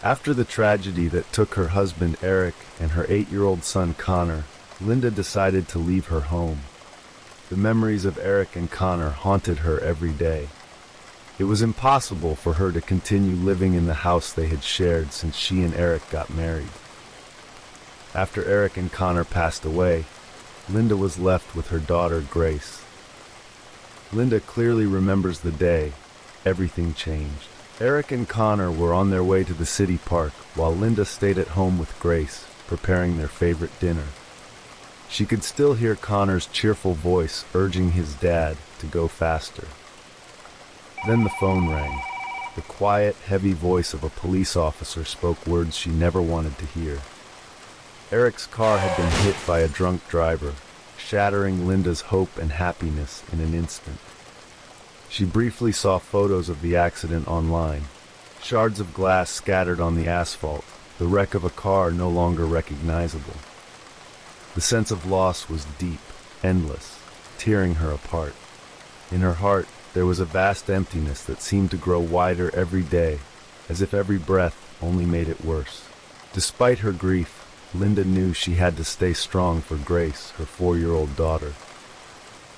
After the tragedy that took her husband Eric and her 8-year-old son Connor, Linda decided to leave her home. The memories of Eric and Connor haunted her every day. It was impossible for her to continue living in the house they had shared since she and Eric got married. After Eric and Connor passed away, Linda was left with her daughter Grace. Linda clearly remembers the day everything changed. Eric and Connor were on their way to the city park while Linda stayed at home with Grace, preparing their favorite dinner. She could still hear Connor's cheerful voice urging his dad to go faster. Then the phone rang. The quiet, heavy voice of a police officer spoke words she never wanted to hear. Eric's car had been hit by a drunk driver, shattering Linda's hope and happiness in an instant. She briefly saw photos of the accident online. Shards of glass scattered on the asphalt, the wreck of a car no longer recognizable. The sense of loss was deep, endless, tearing her apart. In her heart, there was a vast emptiness that seemed to grow wider every day, as if every breath only made it worse. Despite her grief, Linda knew she had to stay strong for Grace, her 4-year-old daughter.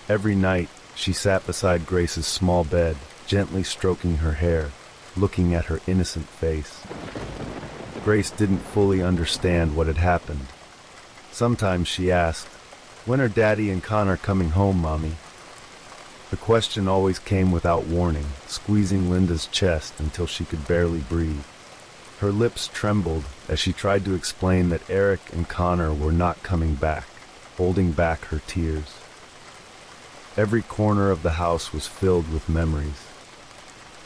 Every night, she sat beside Grace's small bed, gently stroking her hair, looking at her innocent face. Grace didn't fully understand what had happened. Sometimes she asked, "When are Daddy and Connor coming home, Mommy?" The question always came without warning, squeezing Linda's chest until she could barely breathe. Her lips trembled as she tried to explain that Eric and Connor were not coming back, holding back her tears. Every corner of the house was filled with memories.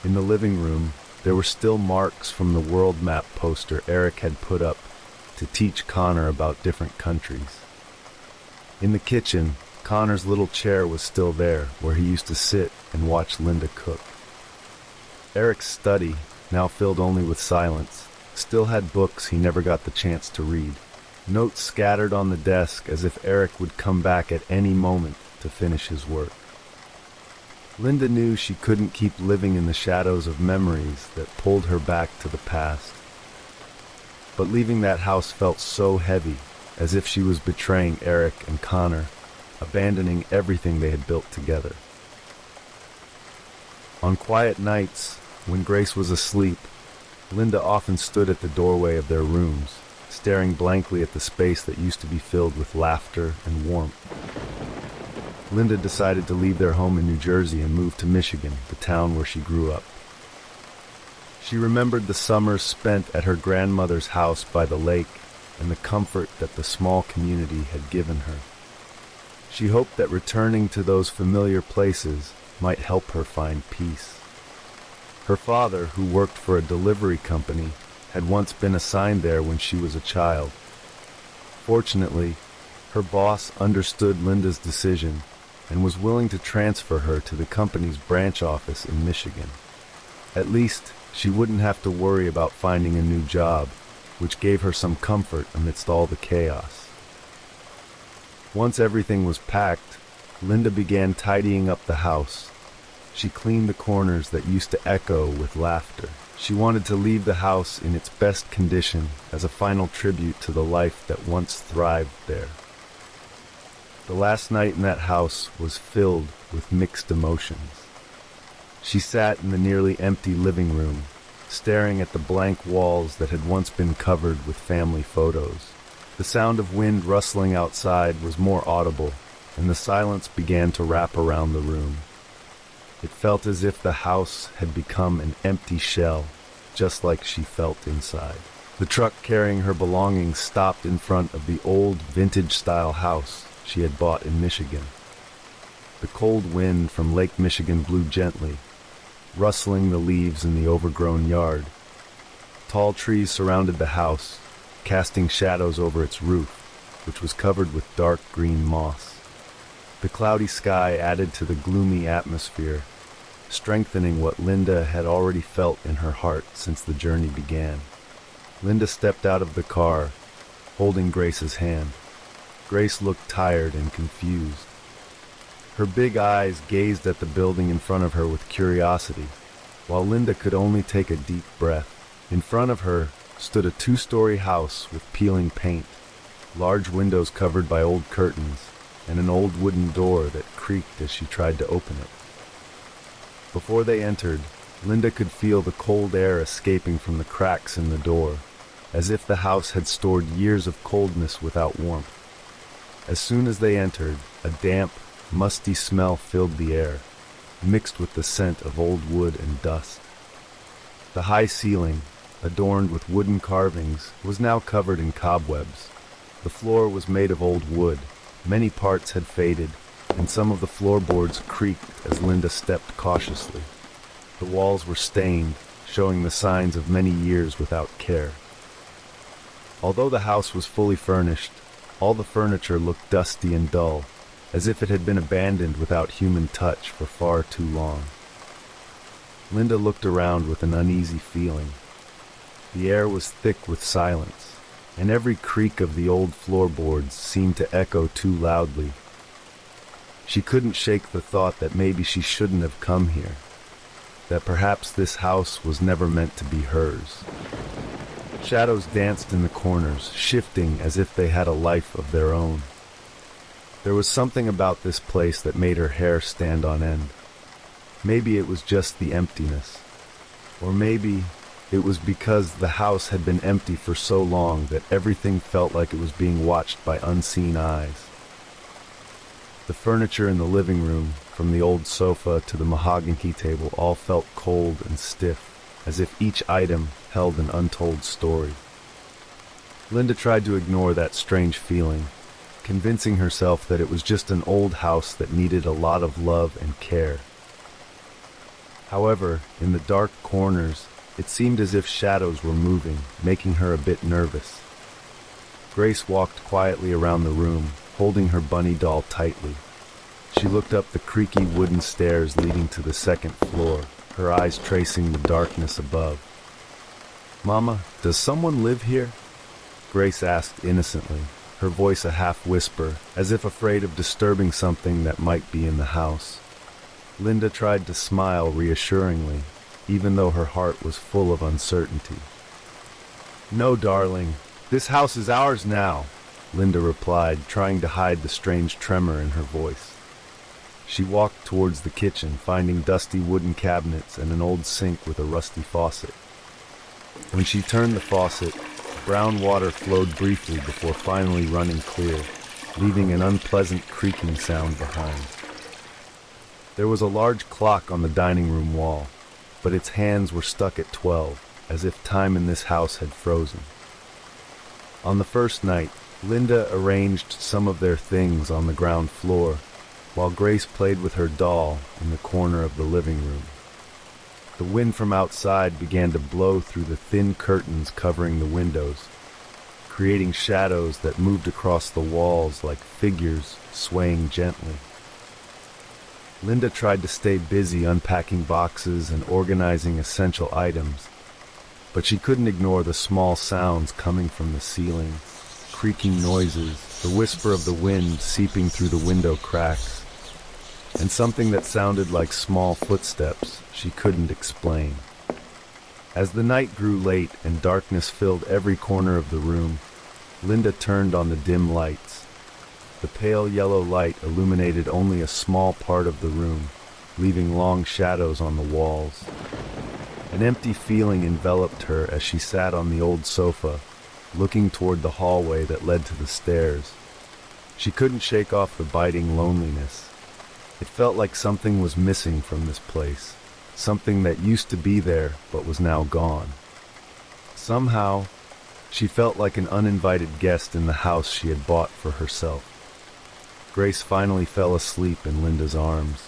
In the living room, there were still marks from the world map poster Eric had put up to teach Connor about different countries. In the kitchen, Connor's little chair was still there, where he used to sit and watch Linda cook. Eric's study, now filled only with silence, still had books he never got the chance to read. Notes scattered on the desk as if Eric would come back at any moment to finish his work. Linda knew she couldn't keep living in the shadows of memories that pulled her back to the past. But leaving that house felt so heavy, as if she was betraying Eric and Connor, abandoning everything they had built together. On quiet nights, when Grace was asleep, Linda often stood at the doorway of their rooms, staring blankly at the space that used to be filled with laughter and warmth. Linda decided to leave their home in New Jersey and move to Michigan, the town where she grew up. She remembered the summers spent at her grandmother's house by the lake and the comfort that the small community had given her. She hoped that returning to those familiar places might help her find peace. Her father, who worked for a delivery company, had once been assigned there when she was a child. Fortunately, her boss understood Linda's decision and was willing to transfer her to the company's branch office in Michigan. At least, she wouldn't have to worry about finding a new job, which gave her some comfort amidst all the chaos. Once everything was packed, Linda began tidying up the house. She cleaned the corners that used to echo with laughter. She wanted to leave the house in its best condition as a final tribute to the life that once thrived there. The last night in that house was filled with mixed emotions. She sat in the nearly empty living room, staring at the blank walls that had once been covered with family photos. The sound of wind rustling outside was more audible, and the silence began to wrap around the room. It felt as if the house had become an empty shell, just like she felt inside. The truck carrying her belongings stopped in front of the old vintage-style house she had bought in Michigan. The cold wind from Lake Michigan blew gently, rustling the leaves in the overgrown yard. Tall trees surrounded the house, casting shadows over its roof, which was covered with dark green moss. The cloudy sky added to the gloomy atmosphere, strengthening what Linda had already felt in her heart since the journey began. Linda stepped out of the car, holding Grace's hand. Grace looked tired and confused. Her big eyes gazed at the building in front of her with curiosity, while Linda could only take a deep breath. In front of her stood a two-story house with peeling paint, large windows covered by old curtains, and an old wooden door that creaked as she tried to open it. Before they entered, Linda could feel the cold air escaping from the cracks in the door, as if the house had stored years of coldness without warmth. As soon as they entered, a damp, musty smell filled the air, mixed with the scent of old wood and dust. The high ceiling, adorned with wooden carvings, was now covered in cobwebs. The floor was made of old wood. Many parts had faded, and some of the floorboards creaked as Linda stepped cautiously. The walls were stained, showing the signs of many years without care. Although the house was fully furnished, all the furniture looked dusty and dull, as if it had been abandoned without human touch for far too long. Linda looked around with an uneasy feeling. The air was thick with silence, and every creak of the old floorboards seemed to echo too loudly. She couldn't shake the thought that maybe she shouldn't have come here, that perhaps this house was never meant to be hers. Shadows danced in the corners, shifting as if they had a life of their own. There was something about this place that made her hair stand on end. Maybe it was just the emptiness, or maybe it was because the house had been empty for so long that everything felt like it was being watched by unseen eyes. The furniture in the living room, from the old sofa to the mahogany table, all felt cold and stiff, as if each item held an untold story. Linda tried to ignore that strange feeling, convincing herself that it was just an old house that needed a lot of love and care. However, in the dark corners, it seemed as if shadows were moving, making her a bit nervous. Grace walked quietly around the room, holding her bunny doll tightly. She looked up the creaky wooden stairs leading to the second floor, her eyes tracing the darkness above. "Mama, does someone live here?" Grace asked innocently, her voice a half-whisper, as if afraid of disturbing something that might be in the house. Linda tried to smile reassuringly, even though her heart was full of uncertainty. "No, darling, this house is ours now," Linda replied, trying to hide the strange tremor in her voice. She walked towards the kitchen, finding dusty wooden cabinets and an old sink with a rusty faucet. When she turned the faucet, brown water flowed briefly before finally running clear, leaving an unpleasant creaking sound behind. There was a large clock on the dining room wall, but its hands were stuck at 12, as if time in this house had frozen. On the first night, Linda arranged some of their things on the ground floor, while Grace played with her doll in the corner of the living room. The wind from outside began to blow through the thin curtains covering the windows, creating shadows that moved across the walls like figures swaying gently. Linda tried to stay busy unpacking boxes and organizing essential items, but she couldn't ignore the small sounds coming from the ceiling, creaking noises, the whisper of the wind seeping through the window cracks, and something that sounded like small footsteps she couldn't explain. As the night grew late and darkness filled every corner of the room, Linda turned on the dim lights. The pale yellow light illuminated only a small part of the room, leaving long shadows on the walls. An empty feeling enveloped her as she sat on the old sofa, looking toward the hallway that led to the stairs. She couldn't shake off the biting loneliness. It felt like something was missing from this place, something that used to be there but was now gone. Somehow, she felt like an uninvited guest in the house she had bought for herself. Grace finally fell asleep in Linda's arms.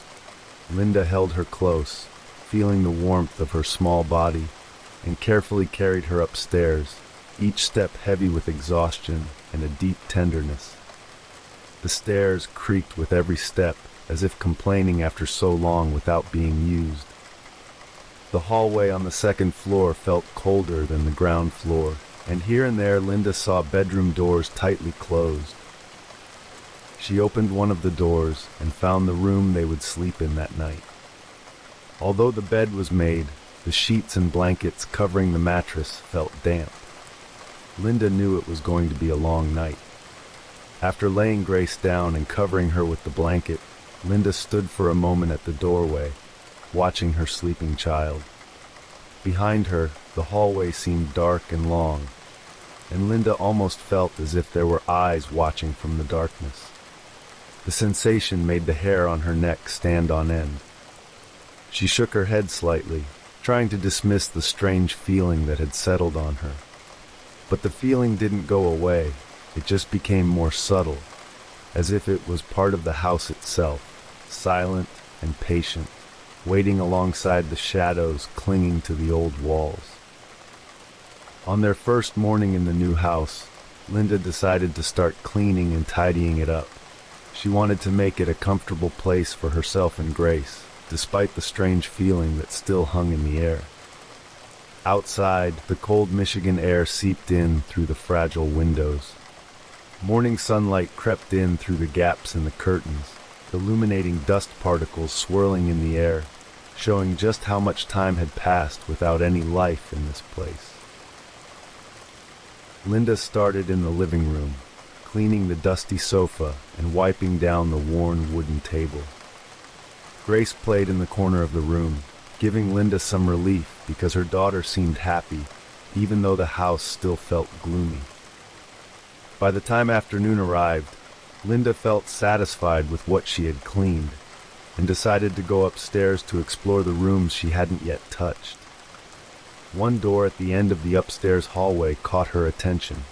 Linda held her close, feeling the warmth of her small body, and carefully carried her upstairs, each step heavy with exhaustion and a deep tenderness. The stairs creaked with every step, as if complaining after so long without being used. The hallway on the second floor felt colder than the ground floor, and here and there Linda saw bedroom doors tightly closed. She opened one of the doors and found the room they would sleep in that night. Although the bed was made, the sheets and blankets covering the mattress felt damp. Linda knew it was going to be a long night. After laying Grace down and covering her with the blanket, Linda stood for a moment at the doorway, watching her sleeping child. Behind her, the hallway seemed dark and long, and Linda almost felt as if there were eyes watching from the darkness. The sensation made the hair on her neck stand on end. She shook her head slightly, trying to dismiss the strange feeling that had settled on her. But the feeling didn't go away, it just became more subtle, as if it was part of the house itself, silent and patient, waiting alongside the shadows clinging to the old walls. On their first morning in the new house, Linda decided to start cleaning and tidying it up. She wanted to make it a comfortable place for herself and Grace, despite the strange feeling that still hung in the air. Outside, the cold Michigan air seeped in through the fragile windows. Morning sunlight crept in through the gaps in the curtains, illuminating dust particles swirling in the air, showing just how much time had passed without any life in this place. Linda started in the living room, cleaning the dusty sofa and wiping down the worn wooden table. Grace played in the corner of the room, giving Linda some relief because her daughter seemed happy, even though the house still felt gloomy. By the time afternoon arrived, Linda felt satisfied with what she had cleaned and decided to go upstairs to explore the rooms she hadn't yet touched. One door at the end of the upstairs hallway caught her attention.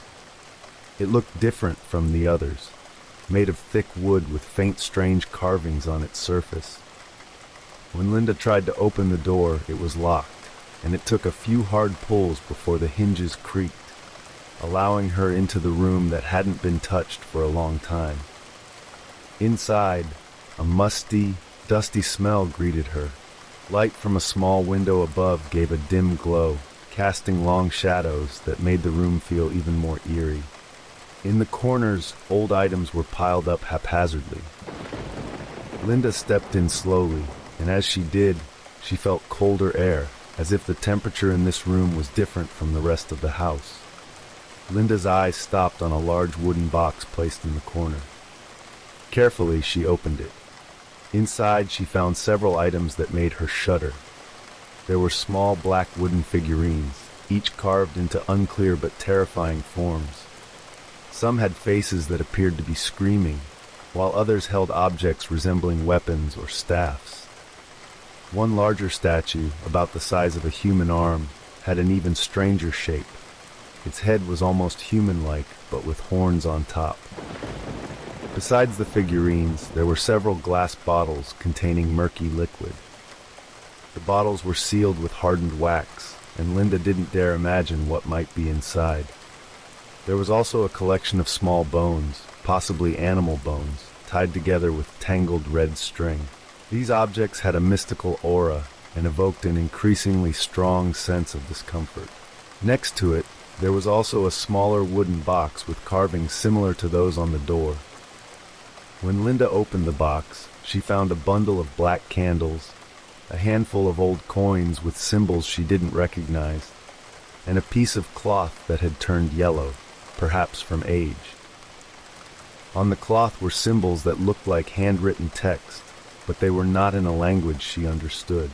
It looked different from the others, made of thick wood with faint strange carvings on its surface. When Linda tried to open the door, it was locked, and it took a few hard pulls before the hinges creaked, allowing her into the room that hadn't been touched for a long time. Inside, a musty, dusty smell greeted her. Light from a small window above gave a dim glow, casting long shadows that made the room feel even more eerie. In the corners, old items were piled up haphazardly. Linda stepped in slowly, and as she did, she felt colder air, as if the temperature in this room was different from the rest of the house. Linda's eyes stopped on a large wooden box placed in the corner. Carefully, she opened it. Inside, she found several items that made her shudder. There were small black wooden figurines, each carved into unclear but terrifying forms. Some had faces that appeared to be screaming, while others held objects resembling weapons or staffs. One larger statue, about the size of a human arm, had an even stranger shape. Its head was almost human-like, but with horns on top. Besides the figurines, there were several glass bottles containing murky liquid. The bottles were sealed with hardened wax, and Linda didn't dare imagine what might be inside. There was also a collection of small bones, possibly animal bones, tied together with tangled red string. These objects had a mystical aura and evoked an increasingly strong sense of discomfort. Next to it, there was also a smaller wooden box with carvings similar to those on the door. When Linda opened the box, she found a bundle of black candles, a handful of old coins with symbols she didn't recognize, and a piece of cloth that had turned yellow, perhaps from age. On the cloth were symbols that looked like handwritten text, but they were not in a language she understood.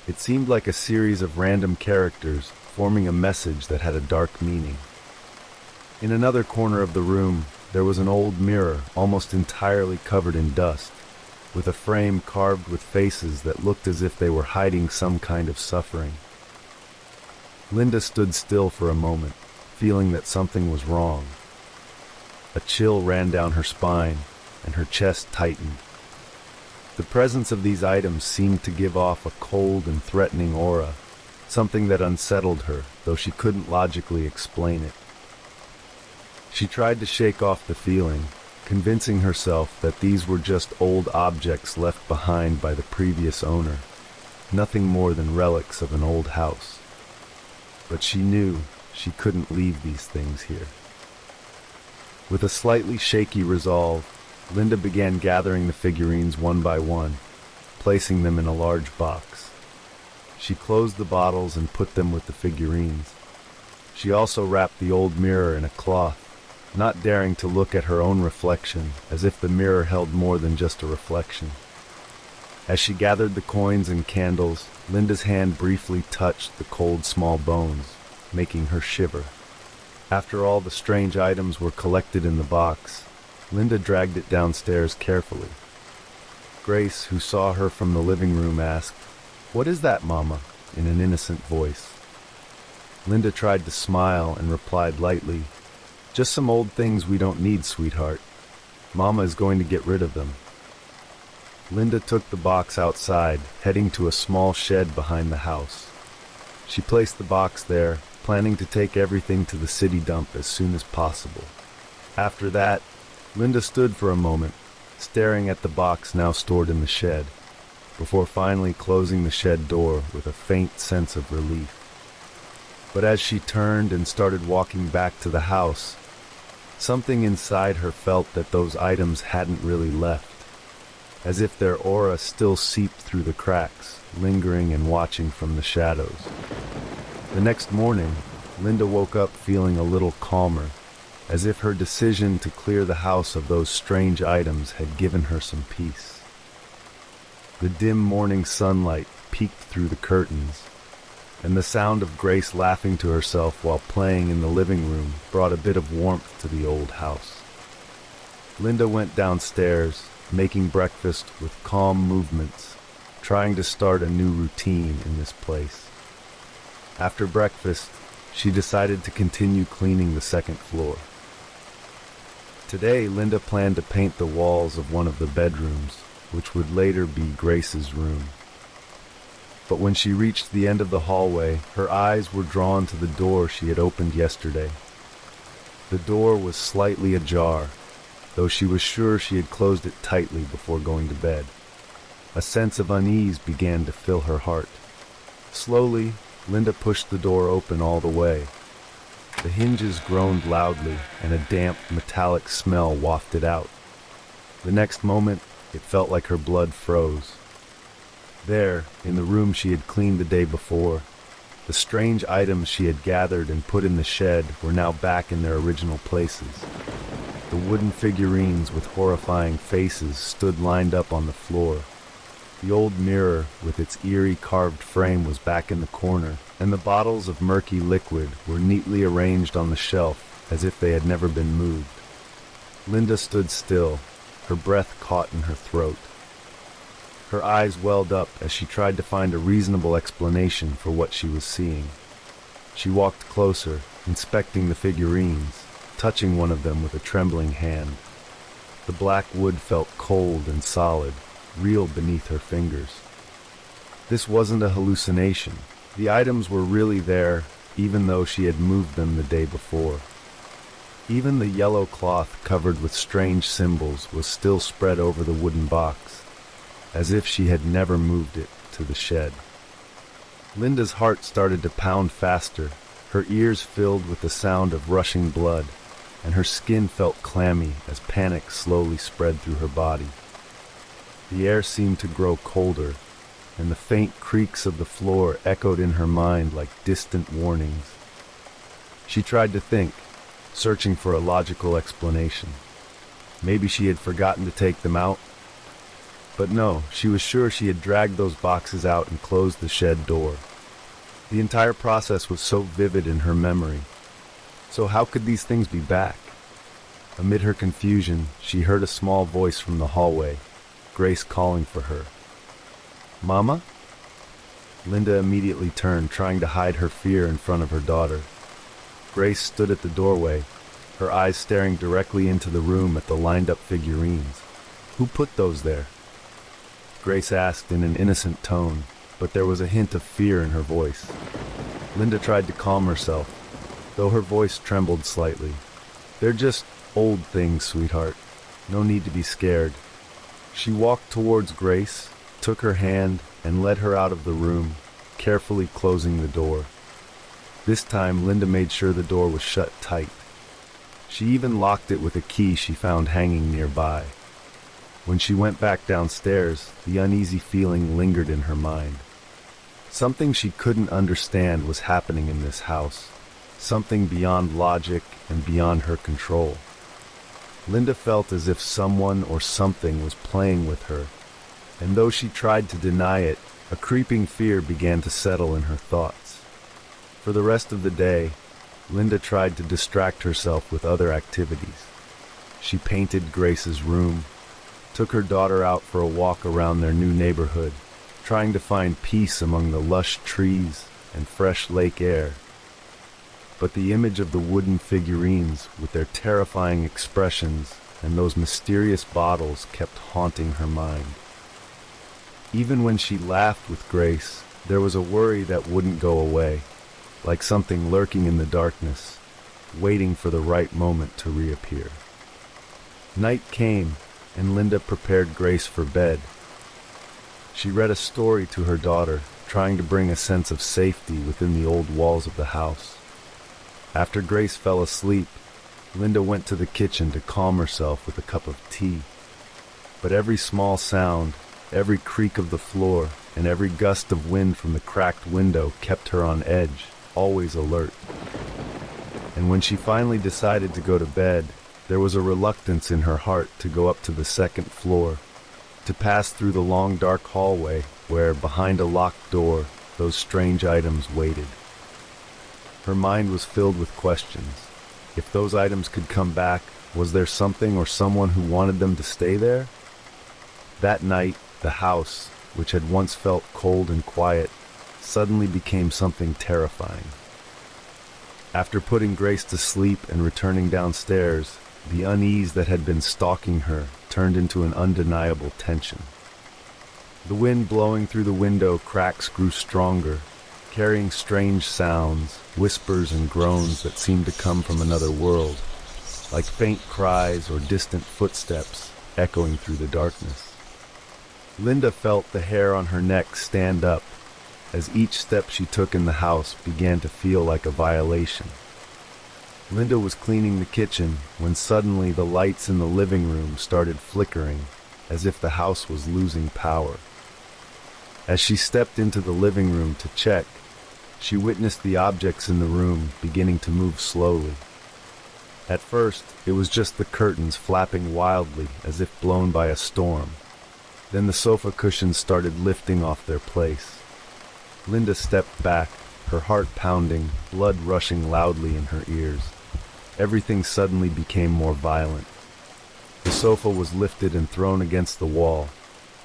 It seemed like a series of random characters forming a message that had a dark meaning. In another corner of the room, there was an old mirror almost entirely covered in dust, with a frame carved with faces that looked as if they were hiding some kind of suffering. Linda stood still for a moment, feeling that something was wrong. A chill ran down her spine, and her chest tightened. The presence of these items seemed to give off a cold and threatening aura, something that unsettled her, though she couldn't logically explain it. She tried to shake off the feeling, convincing herself that these were just old objects left behind by the previous owner, nothing more than relics of an old house. But she knew she couldn't leave these things here. With a slightly shaky resolve, Linda began gathering the figurines one by one, placing them in a large box. She closed the bottles and put them with the figurines. She also wrapped the old mirror in a cloth, not daring to look at her own reflection, as if the mirror held more than just a reflection. As she gathered the coins and candles, Linda's hand briefly touched the cold small bones, making her shiver. After all the strange items were collected in the box, Linda dragged it downstairs carefully. Grace, who saw her from the living room, asked, "What is that, Mama?" in an innocent voice. Linda tried to smile and replied lightly, "Just some old things we don't need, sweetheart. Mama is going to get rid of them." Linda took the box outside, heading to a small shed behind the house. She placed the box there, planning to take everything to the city dump as soon as possible. After that, Linda stood for a moment, staring at the box now stored in the shed, before finally closing the shed door with a faint sense of relief. But as she turned and started walking back to the house, something inside her felt that those items hadn't really left, as if their aura still seeped through the cracks, lingering and watching from the shadows. The next morning, Linda woke up feeling a little calmer, as if her decision to clear the house of those strange items had given her some peace. The dim morning sunlight peeked through the curtains, and the sound of Grace laughing to herself while playing in the living room brought a bit of warmth to the old house. Linda went downstairs, making breakfast with calm movements, trying to start a new routine in this place. After breakfast, she decided to continue cleaning the second floor. Today, Linda planned to paint the walls of one of the bedrooms, which would later be Grace's room. But when she reached the end of the hallway, her eyes were drawn to the door she had opened yesterday. The door was slightly ajar, though she was sure she had closed it tightly before going to bed. A sense of unease began to fill her heart. Slowly, Linda pushed the door open all the way. The hinges groaned loudly, and a damp, metallic smell wafted out. The next moment, it felt like her blood froze. There, in the room she had cleaned the day before, the strange items she had gathered and put in the shed were now back in their original places. The wooden figurines with horrifying faces stood lined up on the floor. The old mirror with its eerie carved frame was back in the corner, and the bottles of murky liquid were neatly arranged on the shelf as if they had never been moved. Linda stood still, her breath caught in her throat. Her eyes welled up as she tried to find a reasonable explanation for what she was seeing. She walked closer, inspecting the figurines, touching one of them with a trembling hand. The black wood felt cold and solid, real beneath her fingers. This wasn't a hallucination. The items were really there, even though she had moved them the day before. Even the yellow cloth covered with strange symbols was still spread over the wooden box, as if she had never moved it to the shed. Linda's heart started to pound faster, her ears filled with the sound of rushing blood, and her skin felt clammy as panic slowly spread through her body. The air seemed to grow colder, and the faint creaks of the floor echoed in her mind like distant warnings. She tried to think, searching for a logical explanation. Maybe she had forgotten to take them out. But no, she was sure she had dragged those boxes out and closed the shed door. The entire process was so vivid in her memory. So how could these things be back? Amid her confusion, she heard a small voice from the hallway, Grace calling for her. "Mama?" Linda immediately turned, trying to hide her fear in front of her daughter. Grace stood at the doorway, her eyes staring directly into the room at the lined-up figurines. "Who put those there?" Grace asked in an innocent tone, but there was a hint of fear in her voice. Linda tried to calm herself, though her voice trembled slightly. "They're just old things, sweetheart. No need to be scared." She walked towards Grace, took her hand, and led her out of the room, carefully closing the door. This time, Linda made sure the door was shut tight. She even locked it with a key she found hanging nearby. When she went back downstairs, the uneasy feeling lingered in her mind. Something she couldn't understand was happening in this house. something beyond logic and beyond her control. Linda felt as if someone or something was playing with her, and though she tried to deny it, a creeping fear began to settle in her thoughts. For the rest of the day, Linda tried to distract herself with other activities. She painted Grace's room, took her daughter out for a walk around their new neighborhood, trying to find peace among the lush trees and fresh lake air. But the image of the wooden figurines with their terrifying expressions and those mysterious bottles kept haunting her mind. Even when she laughed with Grace, there was a worry that wouldn't go away, like something lurking in the darkness, waiting for the right moment to reappear. Night came, and Linda prepared Grace for bed. She read a story to her daughter, trying to bring a sense of safety within the old walls of the house. After Grace fell asleep, Linda went to the kitchen to calm herself with a cup of tea. But every small sound, every creak of the floor, and every gust of wind from the cracked window kept her on edge, always alert. And when she finally decided to go to bed, there was a reluctance in her heart to go up to the second floor, to pass through the long dark hallway where, behind a locked door, those strange items waited. Her mind was filled with questions. If those items could come back, was there something or someone who wanted them to stay there? That night, the house, which had once felt cold and quiet, suddenly became something terrifying. After putting Grace to sleep and returning downstairs, the unease that had been stalking her turned into an undeniable tension. The wind blowing through the window cracks grew stronger, carrying strange sounds, whispers and groans that seemed to come from another world, like faint cries or distant footsteps echoing through the darkness. Linda felt the hair on her neck stand up as each step she took in the house began to feel like a violation. Linda was cleaning the kitchen when suddenly the lights in the living room started flickering, as if the house was losing power. As she stepped into the living room to check, she witnessed the objects in the room beginning to move slowly. At first, it was just the curtains flapping wildly as if blown by a storm. Then the sofa cushions started lifting off their place. Linda stepped back, her heart pounding, blood rushing loudly in her ears. Everything suddenly became more violent. The sofa was lifted and thrown against the wall.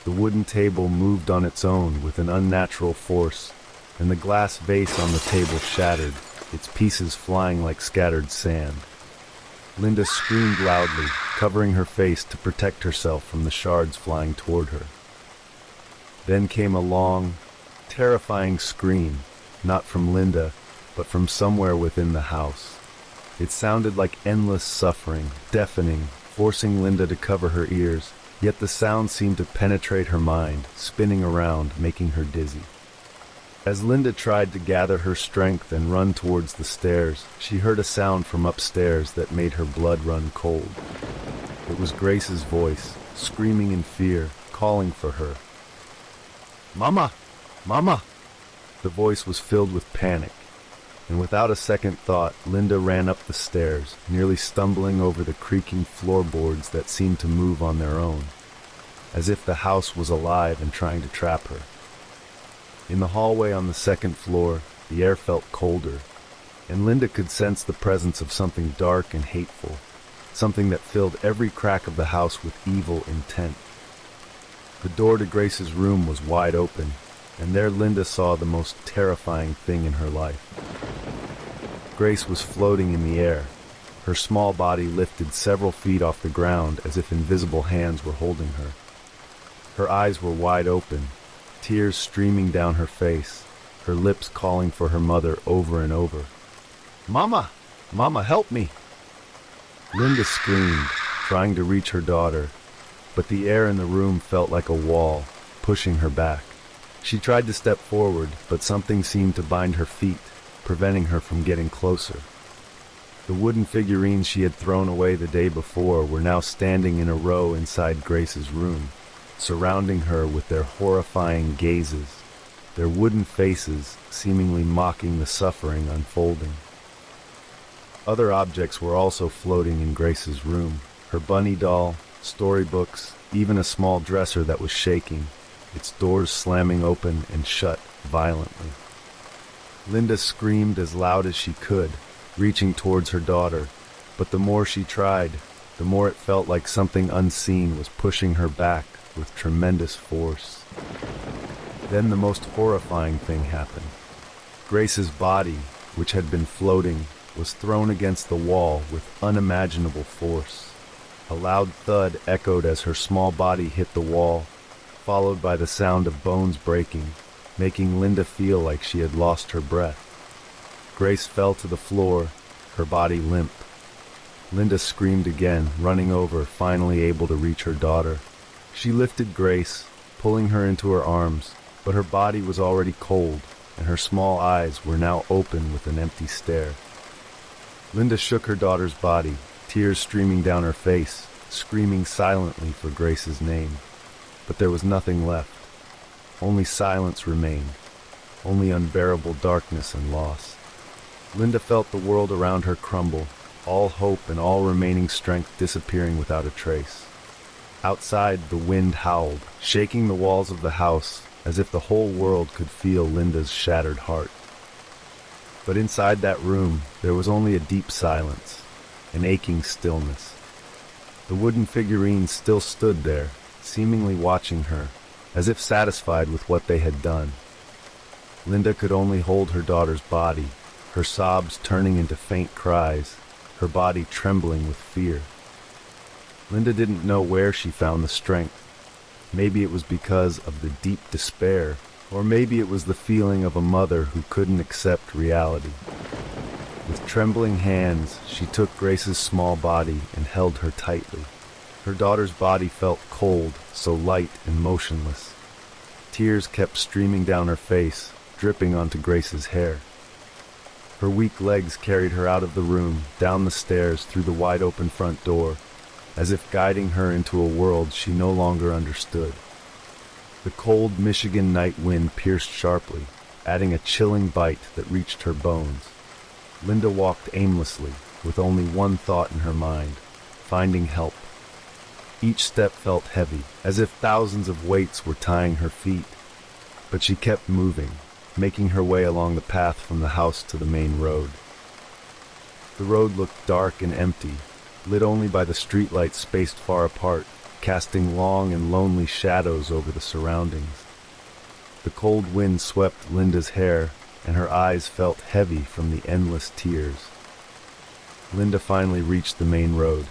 The wooden table moved on its own with an unnatural force, and the glass vase on the table shattered, its pieces flying like scattered sand. Linda screamed loudly, covering her face to protect herself from the shards flying toward her. Then came a long, terrifying scream, not from Linda, but from somewhere within the house. It sounded like endless suffering, deafening, forcing Linda to cover her ears, yet the sound seemed to penetrate her mind, spinning around, making her dizzy. As Linda tried to gather her strength and run towards the stairs, she heard a sound from upstairs that made her blood run cold. It was Grace's voice, screaming in fear, calling for her. "Mama! Mama!" The voice was filled with panic, and without a second thought, Linda ran up the stairs, nearly stumbling over the creaking floorboards that seemed to move on their own, as if the house was alive and trying to trap her. In the hallway on the second floor, the air felt colder, and Linda could sense the presence of something dark and hateful, something that filled every crack of the house with evil intent. The door to Grace's room was wide open, and there Linda saw the most terrifying thing in her life. Grace was floating in the air, her small body lifted several feet off the ground as if invisible hands were holding her. Her eyes were wide open, tears streaming down her face, her lips calling for her mother over and over. "Mama! Mama, help me!" Linda screamed, trying to reach her daughter, but the air in the room felt like a wall, pushing her back. She tried to step forward, but something seemed to bind her feet, preventing her from getting closer. The wooden figurines she had thrown away the day before were now standing in a row inside Grace's room, surrounding her with their horrifying gazes, their wooden faces seemingly mocking the suffering unfolding. Other objects were also floating in Grace's room. Her bunny doll, storybooks, even a small dresser that was shaking, its doors slamming open and shut violently. Linda screamed as loud as she could, reaching towards her daughter, but the more she tried, the more it felt like something unseen was pushing her back with tremendous force. Then the most horrifying thing happened. Grace's body, which had been floating, was thrown against the wall with unimaginable force. A loud thud echoed as her small body hit the wall, followed by the sound of bones breaking, making Linda feel like she had lost her breath. Grace fell to the floor, her body limp. Linda screamed again, running over, finally able to reach her daughter. She lifted Grace, pulling her into her arms, but her body was already cold, and her small eyes were now open with an empty stare. Linda shook her daughter's body, tears streaming down her face, screaming silently for Grace's name. But there was nothing left. Only silence remained, only unbearable darkness and loss. Linda felt the world around her crumble, all hope and all remaining strength disappearing without a trace. Outside, the wind howled, shaking the walls of the house, as if the whole world could feel Linda's shattered heart. But inside that room, there was only a deep silence, an aching stillness. The wooden figurines still stood there, seemingly watching her, as if satisfied with what they had done. Linda could only hold her daughter's body, her sobs turning into faint cries, her body trembling with fear. Linda didn't know where she found the strength. Maybe it was because of the deep despair, or maybe it was the feeling of a mother who couldn't accept reality. With trembling hands, she took Grace's small body and held her tightly. Her daughter's body felt cold, so light and motionless. Tears kept streaming down her face, dripping onto Grace's hair. Her weak legs carried her out of the room, down the stairs, through the wide-open front door, as if guiding her into a world she no longer understood. The cold Michigan night wind pierced sharply, adding a chilling bite that reached her bones. Linda walked aimlessly, with only one thought in her mind: finding help. Each step felt heavy, as if thousands of weights were tying her feet. But she kept moving, making her way along the path from the house to the main road. The road looked dark and empty, lit only by the streetlights spaced far apart, casting long and lonely shadows over the surroundings. The cold wind swept Linda's hair, and her eyes felt heavy from the endless tears. Linda finally reached the main road.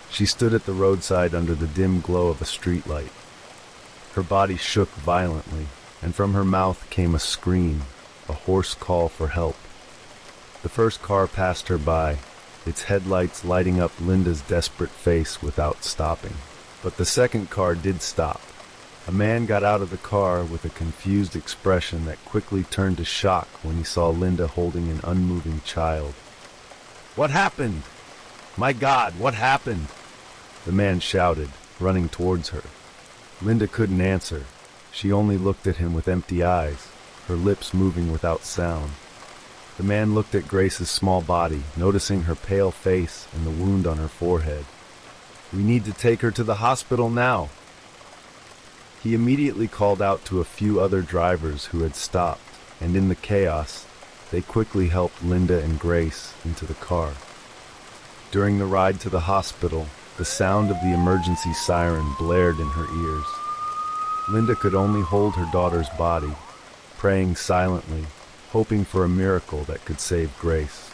She stood at the roadside under the dim glow of a streetlight. Her body shook violently, and from her mouth came a scream, a hoarse call for help. The first car passed her by, its headlights lighting up Linda's desperate face without stopping. But the second car did stop. A man got out of the car with a confused expression that quickly turned to shock when he saw Linda holding an unmoving child. "What happened? My God, what happened?" the man shouted, running towards her. Linda couldn't answer. She only looked at him with empty eyes, her lips moving without sound. The man looked at Grace's small body, noticing her pale face and the wound on her forehead. "We need to take her to the hospital now." He immediately called out to a few other drivers who had stopped, and in the chaos, they quickly helped Linda and Grace into the car. During the ride to the hospital, the sound of the emergency siren blared in her ears. Linda could only hold her daughter's body, praying silently, hoping for a miracle that could save Grace.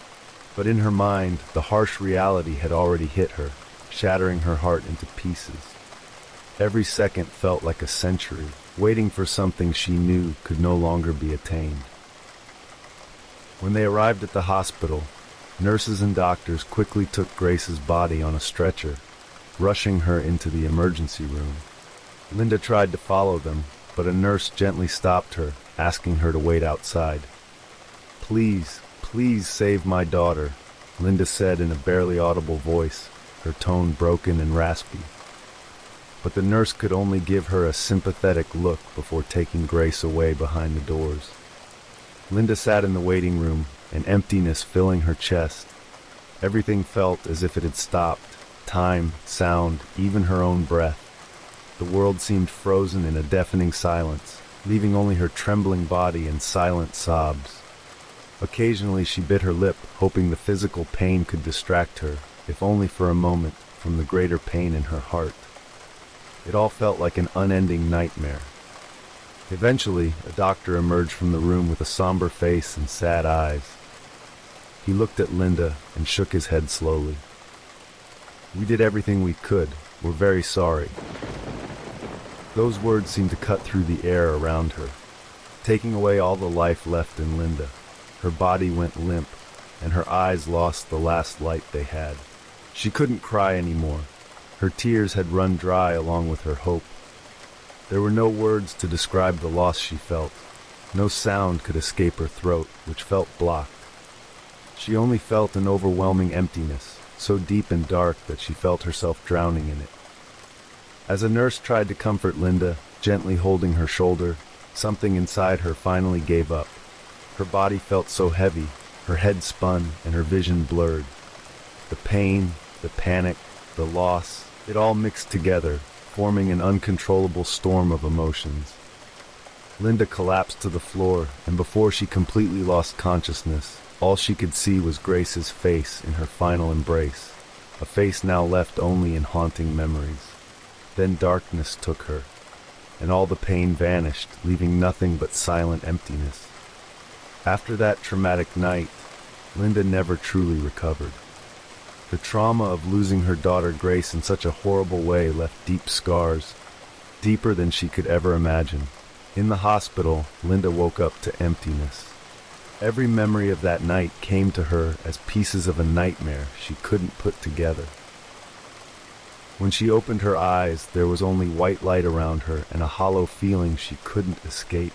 But in her mind, the harsh reality had already hit her, shattering her heart into pieces. Every second felt like a century, waiting for something she knew could no longer be attained. When they arrived at the hospital, nurses and doctors quickly took Grace's body on a stretcher, rushing her into the emergency room. Linda tried to follow them, but a nurse gently stopped her, asking her to wait outside. "Please, please save my daughter," Linda said in a barely audible voice, her tone broken and raspy. But the nurse could only give her a sympathetic look before taking Grace away behind the doors. Linda sat in the waiting room, an emptiness filling her chest. Everything felt as if it had stopped. Time, sound, even her own breath. The world seemed frozen in a deafening silence, leaving only her trembling body and silent sobs. Occasionally she bit her lip, hoping the physical pain could distract her, if only for a moment, from the greater pain in her heart. It all felt like an unending nightmare. Eventually, a doctor emerged from the room with a somber face and sad eyes. He looked at Linda and shook his head slowly. "We did everything we could. We're very sorry." Those words seemed to cut through the air around her, taking away all the life left in Linda. Her body went limp, and her eyes lost the last light they had. She couldn't cry anymore. Her tears had run dry along with her hope. There were no words to describe the loss she felt. No sound could escape her throat, which felt blocked. She only felt an overwhelming emptiness, so deep and dark that she felt herself drowning in it. As a nurse tried to comfort Linda, gently holding her shoulder, something inside her finally gave up. Her body felt so heavy, her head spun, and her vision blurred. The pain, the panic, the loss, it all mixed together, forming an uncontrollable storm of emotions. Linda collapsed to the floor, and before she completely lost consciousness, all she could see was Grace's face in her final embrace, a face now left only in haunting memories. Then darkness took her, and all the pain vanished, leaving nothing but silent emptiness. After that traumatic night, Linda never truly recovered. The trauma of losing her daughter Grace in such a horrible way left deep scars, deeper than she could ever imagine. In the hospital, Linda woke up to emptiness. Every memory of that night came to her as pieces of a nightmare she couldn't put together. When she opened her eyes, there was only white light around her and a hollow feeling she couldn't escape.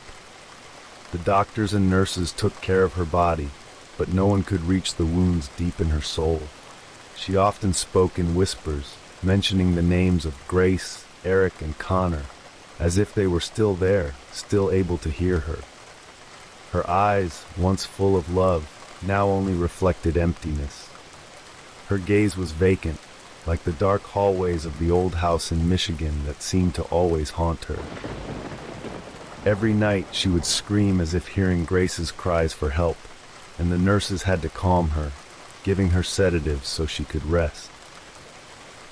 The doctors and nurses took care of her body, but no one could reach the wounds deep in her soul. She often spoke in whispers, mentioning the names of Grace, Eric, and Connor, as if they were still there, still able to hear her. Her eyes, once full of love, now only reflected emptiness. Her gaze was vacant, like the dark hallways of the old house in Michigan that seemed to always haunt her. Every night she would scream as if hearing Grace's cries for help, and the nurses had to calm her, giving her sedatives so she could rest.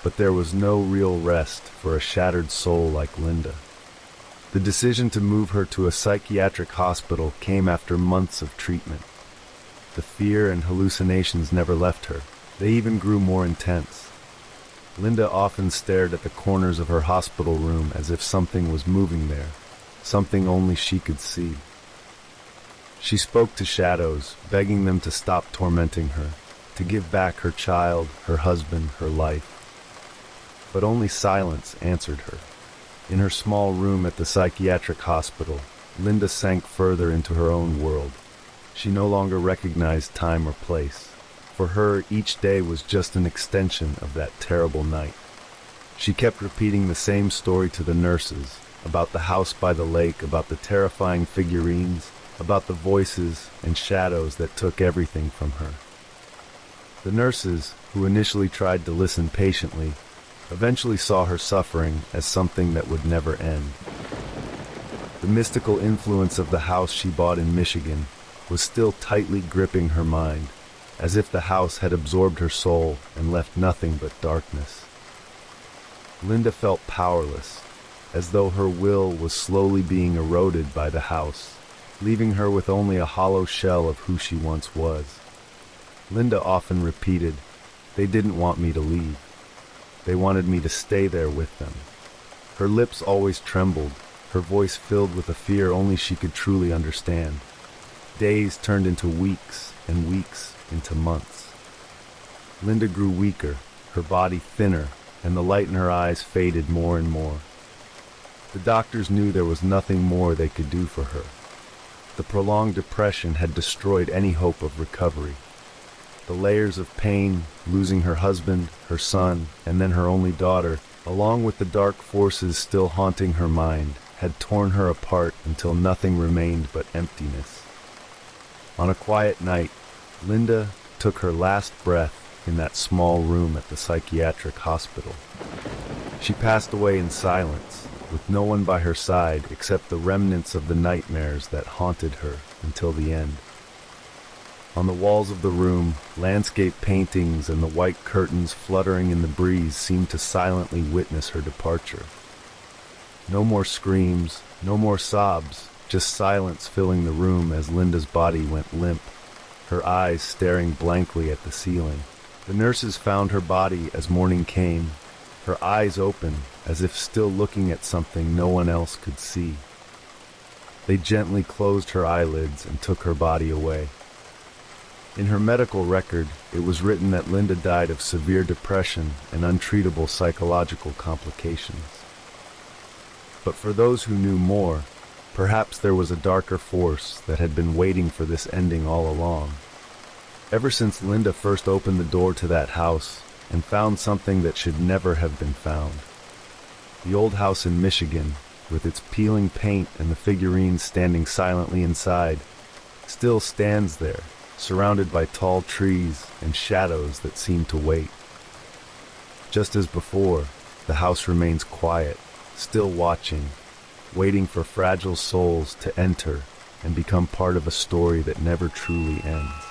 But there was no real rest for a shattered soul like Linda. The decision to move her to a psychiatric hospital came after months of treatment. The fear and hallucinations never left her. They even grew more intense. Linda often stared at the corners of her hospital room as if something was moving there, something only she could see. She spoke to shadows, begging them to stop tormenting her, to give back her child, her husband, her life. But only silence answered her. In her small room at the psychiatric hospital, Linda sank further into her own world. She no longer recognized time or place. For her, each day was just an extension of that terrible night. She kept repeating the same story to the nurses, about the house by the lake, about the terrifying figurines, about the voices and shadows that took everything from her. The nurses, who initially tried to listen patiently, eventually saw her suffering as something that would never end. The mystical influence of the house she bought in Michigan was still tightly gripping her mind, as if the house had absorbed her soul and left nothing but darkness. Linda felt powerless, as though her will was slowly being eroded by the house, leaving her with only a hollow shell of who she once was. Linda often repeated, "They didn't want me to leave. They wanted me to stay there with them." Her lips always trembled, her voice filled with a fear only she could truly understand. Days turned into weeks, and weeks into months. Linda grew weaker, her body thinner, and the light in her eyes faded more and more. The doctors knew there was nothing more they could do for her. The prolonged depression had destroyed any hope of recovery. The layers of pain, losing her husband, her son, and then her only daughter, along with the dark forces still haunting her mind, had torn her apart until nothing remained but emptiness. On a quiet night, Linda took her last breath in that small room at the psychiatric hospital. She passed away in silence, with no one by her side except the remnants of the nightmares that haunted her until the end. On the walls of the room, landscape paintings and the white curtains fluttering in the breeze seemed to silently witness her departure. No more screams, no more sobs, just silence filling the room as Linda's body went limp, her eyes staring blankly at the ceiling. The nurses found her body as morning came, her eyes open as if still looking at something no one else could see. They gently closed her eyelids and took her body away. In her medical record, it was written that Linda died of severe depression and untreatable psychological complications. But for those who knew more, perhaps there was a darker force that had been waiting for this ending all along. Ever since Linda first opened the door to that house and found something that should never have been found. The old house in Michigan, with its peeling paint and the figurines standing silently inside, still stands there, surrounded by tall trees and shadows that seem to wait. Just as before, the house remains quiet, still watching, waiting for fragile souls to enter and become part of a story that never truly ends.